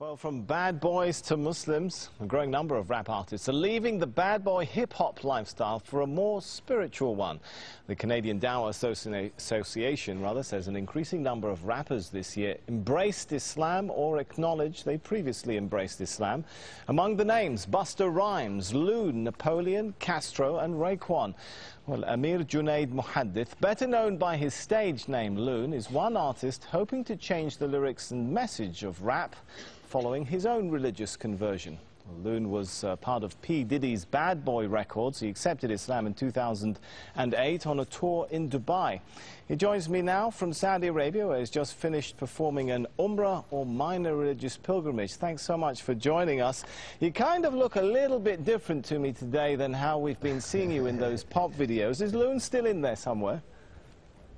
Well, from bad boys to Muslims, a growing number of rap artists are leaving the bad boy hip-hop lifestyle for a more spiritual one. The Canadian Dawah Association says an increasing number of rappers this year embraced Islam or acknowledged they previously embraced Islam. Among the names, Busta Rhymes, Loon, Napoleon, Castro and Raekwon. Well, Amir Junaid Muhaddith, better known by his stage name Loon, is one artist hoping to change the lyrics and message of rap following his own religious conversion. Loon was part of P. Diddy's Bad Boy Records. He accepted Islam in 2008 on a tour in Dubai. He joins me now from Saudi Arabia, where he's just finished performing an Umrah or minor religious pilgrimage. Thanks so much for joining us. You kind of look a little bit different to me today than how we've been seeing you in those pop videos. Is Loon still in there somewhere?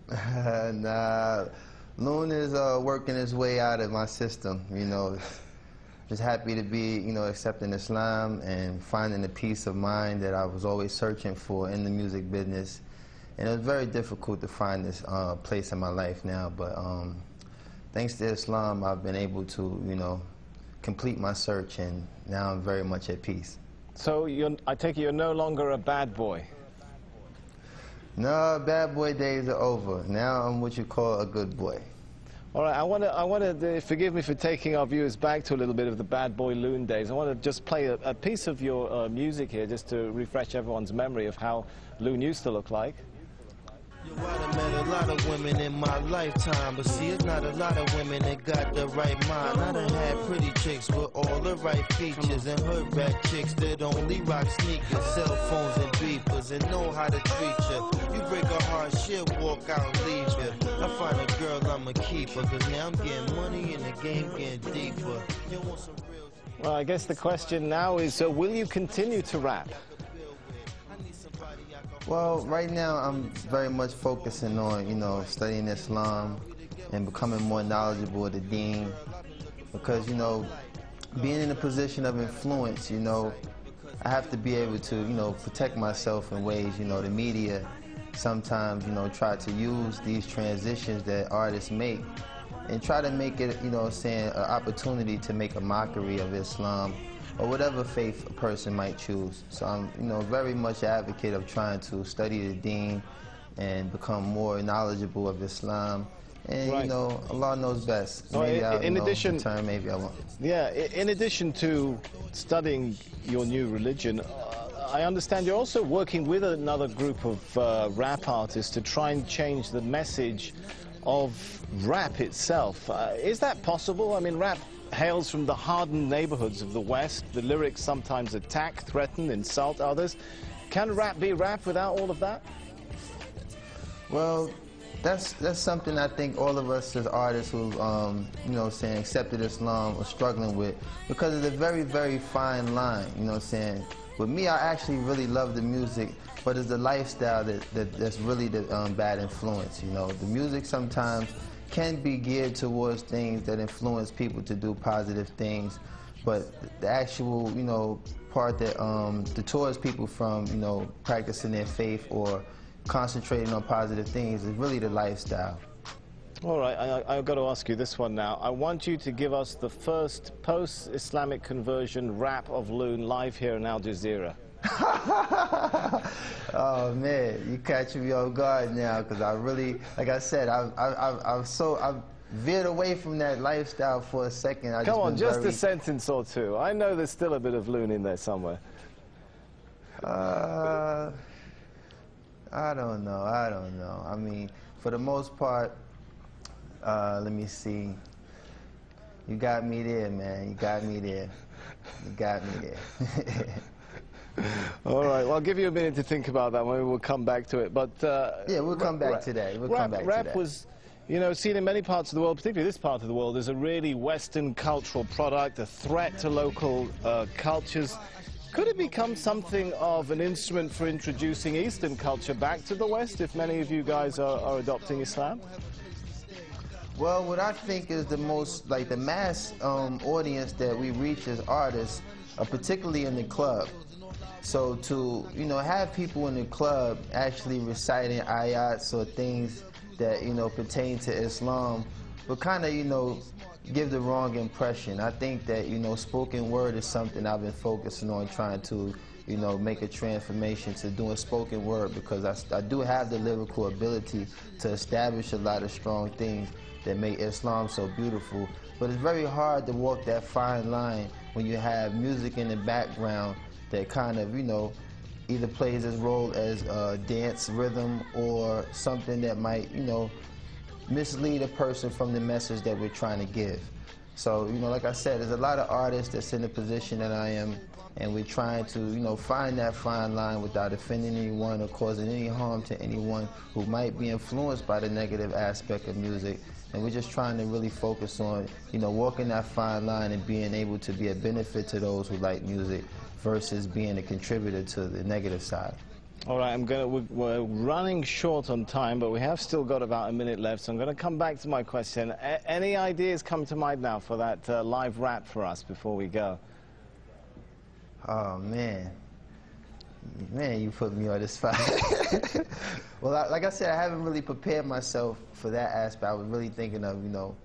Nah, Loon is working his way out of my system, you know. Just happy to be, accepting Islam and finding the peace of mind that I was always searching for in the music business. And it was very difficult to find this place in my life now, but thanks to Islam, I've been able to, complete my search, and now I'm very much at peace. So I take it you're no longer a bad boy? No, bad boy days are over. Now I'm what you call a good boy. All right, I want to forgive me for taking our viewers back to a little bit of the Bad Boy Loon days. I want to just play a piece of your music here, just to refresh everyone's memory of how Loon used to look like. I've met a lot of women in my lifetime, but see, it's not a lot of women that got the right mind. I done had pretty chicks with all the right features, and hood rat chicks that only rock sneakers, cell phones and beepers, and know how to treat you. You break a heart, she'll walk out and leave you. I find a girl, I'ma keep her, cause now I'm getting money and the game getting deeper. You want some real... Well, I guess the question now is, will you continue to rap? Well, right now I'm very much focusing on, studying Islam and becoming more knowledgeable of the deen. Because, being in a position of influence, I have to be able to, protect myself in ways, the media sometimes, try to use these transitions that artists make and try to make it, an opportunity to make a mockery of Islam or whatever faith a person might choose. So I'm, very much an advocate of trying to study the deen and become more knowledgeable of Islam. And, right. Allah knows best. So maybe in addition, maybe I won't. Yeah, in addition to studying your new religion, I understand you're also working with another group of rap artists to try and change the message of rap itself. Is that possible? I mean, rap hails from the hardened neighborhoods of the West. The lyrics sometimes attack, threaten, insult others. Can rap be rap without all of that? Well, that's something I think all of us as artists who, accepted Islam are struggling with, because it's a very, very fine line, With me, I actually really love the music, but it's the lifestyle that's really the bad influence, The music sometimes can be geared towards things that influence people to do positive things, but the actual, part that deters people from, practicing their faith or concentrating on positive things is really the lifestyle. All right, I've got to ask you this one now. I want you to give us the first post-Islamic conversion rap of Loon live here in Al Jazeera. Oh man, you catching me off guard now, because I really, like I said, I've veered away from that lifestyle for a second. Come on, just a sentence or two. I know there's still a bit of Loon in there somewhere. I don't know. I mean, for the most part, let me see. You got me there, man. You got me there. You got me there. All right, well, I'll give you a minute to think about that. Maybe we'll come back to it. But yeah, we'll come back to that. Rap was, seen in many parts of the world, particularly this part of the world, as a really Western cultural product, a threat to local cultures. Could it become something of an instrument for introducing Eastern culture back to the West, if many of you guys are adopting Islam? Well, what I think is the most, the mass audience that we reach as artists, particularly in the club. So to, have people in the club actually reciting ayats or things that, pertain to Islam would kind of, you know, give the wrong impression. I think that, you know, spoken word is something I've been focusing on, trying to, you know, make a transformation to doing spoken word, because I do have the lyrical ability to establish a lot of strong things that make Islam so beautiful. But it's very hard to walk that fine line when you have music in the background that kind of, you know, either plays its role as a dance rhythm or something that might, you know, mislead a person from the message that we're trying to give. So, you know, like I said, there's a lot of artists that's in the position that I am, and we're trying to, you know, find that fine line without offending anyone or causing any harm to anyone who might be influenced by the negative aspect of music. And we're just trying to really focus on, you know, walking that fine line and being able to be a benefit to those who like music versus being a contributor to the negative side. All right, we're running short on time, but we have still got about a minute left, so I'm going to come back to my question. Any ideas come to mind now for that live rap for us before we go? Oh, man. Man, you put me on the spot. Well, like I said, I haven't really prepared myself for that aspect. I was really thinking of, you know,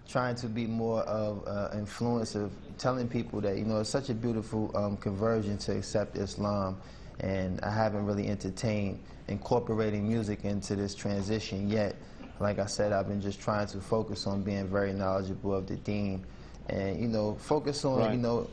trying to be more of influence of telling people that, you know, it's such a beautiful conversion to accept Islam, and I haven't really entertained incorporating music into this transition yet. Like I said, I've been just trying to focus on being very knowledgeable of the deen, and, you know, focus on, right. you know,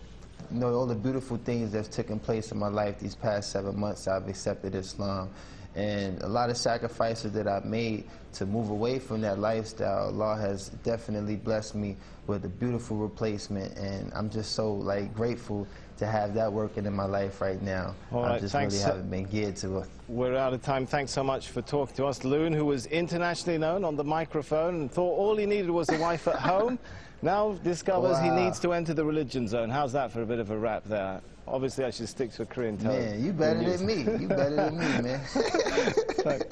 all the beautiful things that's taken place in my life these past 7 months. I've accepted Islam, and a lot of sacrifices that I've made to move away from that lifestyle. Allah has definitely blessed me with a beautiful replacement, and I'm just so, like, grateful to have that working in my life right now. All right, I just thanks. really haven't been geared to it. We're out of time. Thanks so much for talking to us. Loon, who was internationally known on the microphone and thought all he needed was a wife at home, now discovers he needs to enter the religion zone. How's that for a bit of a rap there? Obviously, I should stick to a Korean tone. Man, you better than me. You better than me, man. Thanks.